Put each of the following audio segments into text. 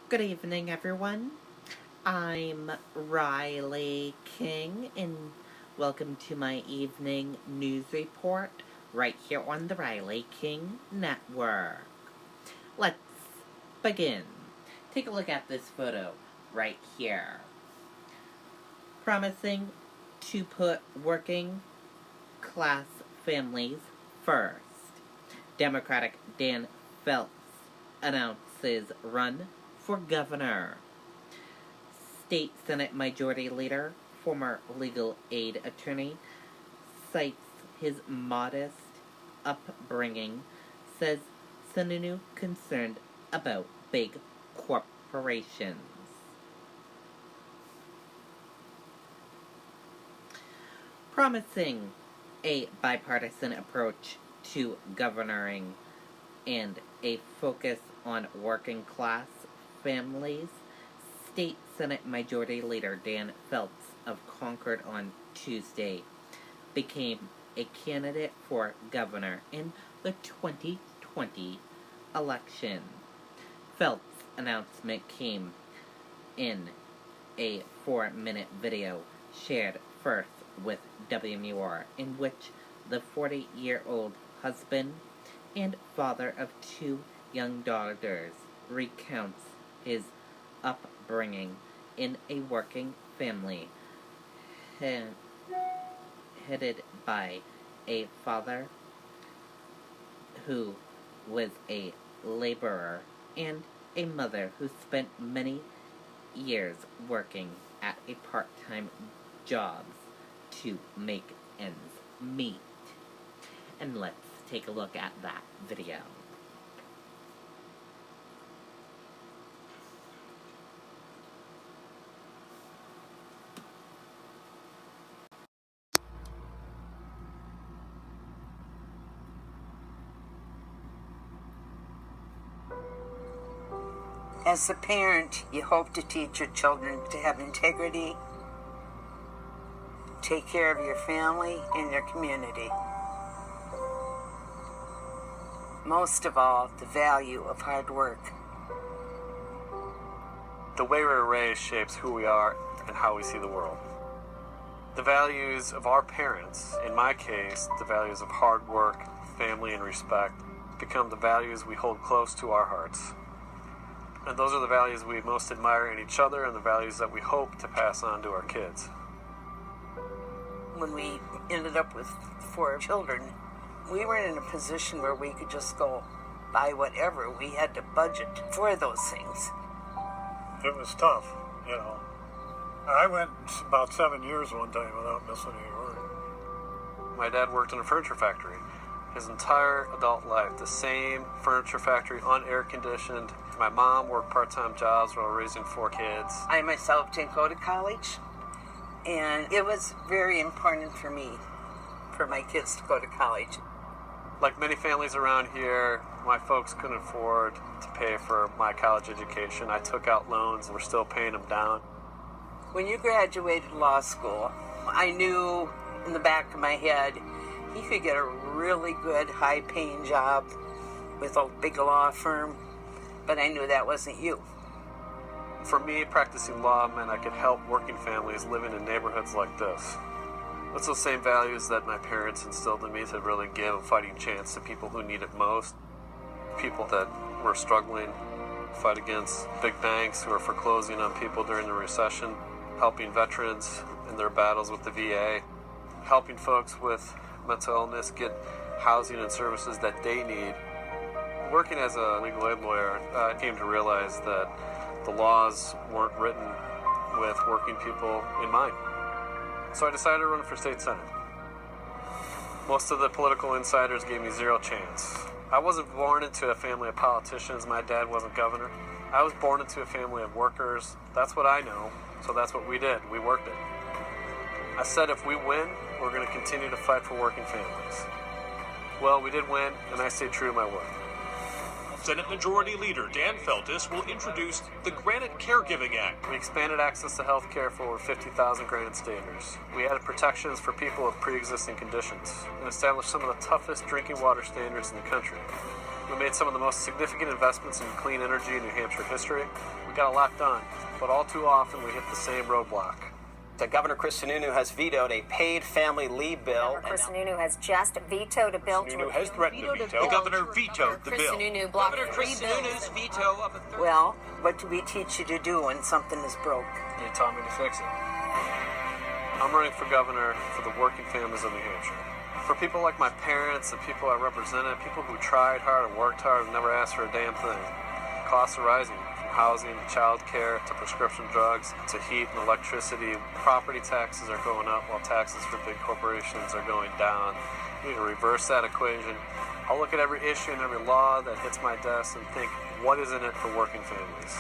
Good evening, everyone. I'm Riley King, and welcome to my evening news report right here on the Riley King Network. Let's begin. Take a look at this photo right here. Promising to put working class families first. Democratic Dan Phelps announces run for governor. State Senate Majority Leader, former legal aid attorney, cites his modest upbringing, says Sununu concerned about big corporations. Promising a bipartisan approach to governing and a focus on working class families, State Senate Majority Leader Dan Phelps of Concord on Tuesday became a candidate for governor in the 2020 election. Phelps' announcement came in a 4-minute video shared first with WMUR, in which the 40-year-old husband and father of 2 young daughters recounts his upbringing in a working family headed by a father who was a laborer and a mother who spent many years working at a part-time jobs to make ends meet. And let's take a look at that video. As a parent, you hope to teach your children to have integrity, take care of your family and your community. Most of all, the value of hard work. The way we're raised shapes who we are and how we see the world. The values of our parents, in my case, the values of hard work, family, and respect, become the values we hold close to our hearts. And those are the values we most admire in each other and the values that we hope to pass on to our kids. When we ended up with 4 children, we weren't in a position where we could just go buy whatever. We had to budget for those things. It was tough, you know. I went about 7 years one time without missing any work. My dad worked in a furniture factory. His entire adult life, the same furniture factory, unair conditioned. My mom worked part-time jobs while raising 4 kids. I myself didn't go to college, and it was very important for me, for my kids to go to college. Like many families around here, my folks couldn't afford to pay for my college education. I took out loans and we're still paying them down. When you graduated law school, I knew in the back of my head, he could get a really good, high-paying job with a big law firm, but I knew that wasn't you. For me, practicing law meant I could help working families living in neighborhoods like this. It's those same values that my parents instilled in me to really give a fighting chance to people who need it most. People that were struggling, fight against big banks who are foreclosing on people during the recession, helping veterans in their battles with the VA, helping folks with mental illness get housing and services that they need. Working as a legal aid lawyer, I came to realize that the laws weren't written with working people in mind. So I decided to run for state senate. Most of the political insiders gave me zero chance. I wasn't born into a family of politicians. My dad wasn't governor. I was born into a family of workers. That's what I know, so that's what we did. We worked it. I said if we win, we're going to continue to fight for working families. Well, we did win, and I stayed true to my word. Senate Majority Leader Dan Feltus will introduce the Granite Caregiving Act. We expanded access to health care for over 50,000 granite standers. We added protections for people with pre-existing conditions and established some of the toughest drinking water standards in the country. We made some of the most significant investments in clean energy in New Hampshire history. We got a lot done, but all too often we hit the same roadblock. Governor Chris Sununu has vetoed a paid family leave bill. Governor Chris Sununu has just vetoed a bill Sununu has threatened to veto. The governor vetoed the bill. Sununu blocked Governor Chris Sununu's veto of a third. Well, what do we teach you to do when something is broke? You taught me to fix it. I'm running for governor for the working families of New Hampshire. For people like my parents and people I represented, people who tried hard and worked hard and never asked for a damn thing. Costs are rising, from housing to child care to prescription drugs to heat and electricity. Property taxes are going up while taxes for big corporations are going down. We need to reverse that equation. I'll look at every issue and every law that hits my desk and think, what is in it for working families?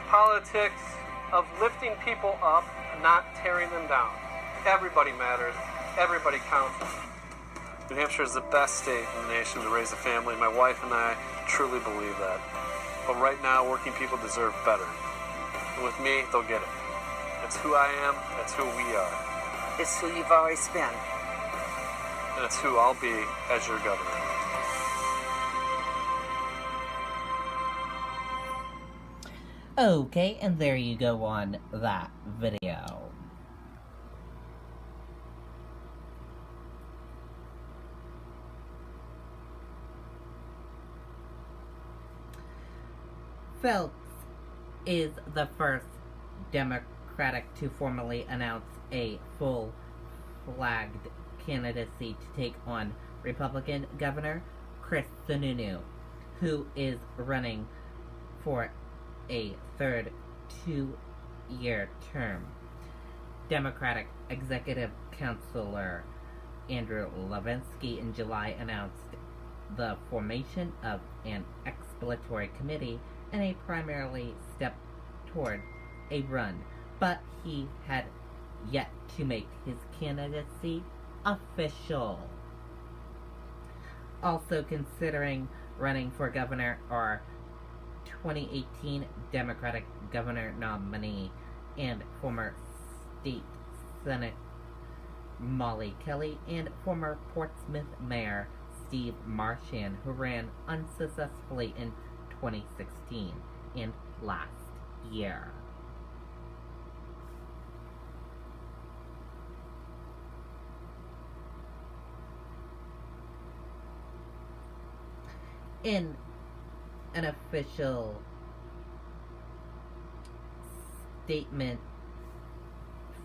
Politics of lifting people up, not tearing them down. Everybody matters. Everybody counts. New Hampshire is the best state in the nation to raise a family. My wife and I truly believe that. But right now, working people deserve better. And with me, they'll get it. It's who I am. It's who we are. It's who you've always been. And it's who I'll be as your governor. Okay, and there you go on that video. Phelps is the first Democratic to formally announce a full-flagged candidacy to take on Republican Governor Chris Sununu, who is running for a third two-year term. Democratic Executive Counselor Andrew Levinsky in July announced the formation of an exploratory committee and a primarily step toward a run, but he had yet to make his candidacy official. Also considering running for governor are 2018 Democratic governor nominee and former state Senate Molly Kelly and former Portsmouth Mayor Steve Marchand, who ran unsuccessfully in 2016 and last year. In an official statement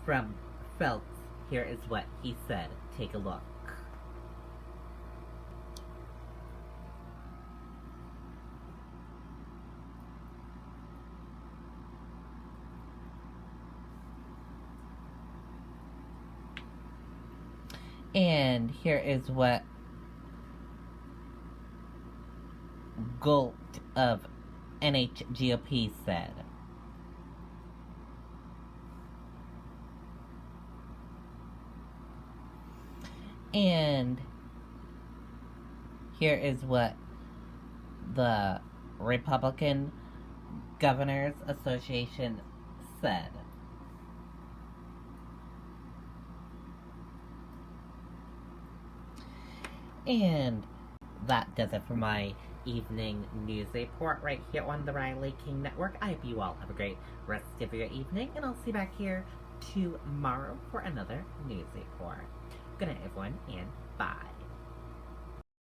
from Phelps, here is what he said. Take a look. And here is what Galt of NHGOP said. And here is what the Republican Governors Association said. And that does it for my evening news report right here on the Riley King Network. I hope you all have a great rest of your evening, and I'll see you back here tomorrow for another news report. Good night, everyone, and bye.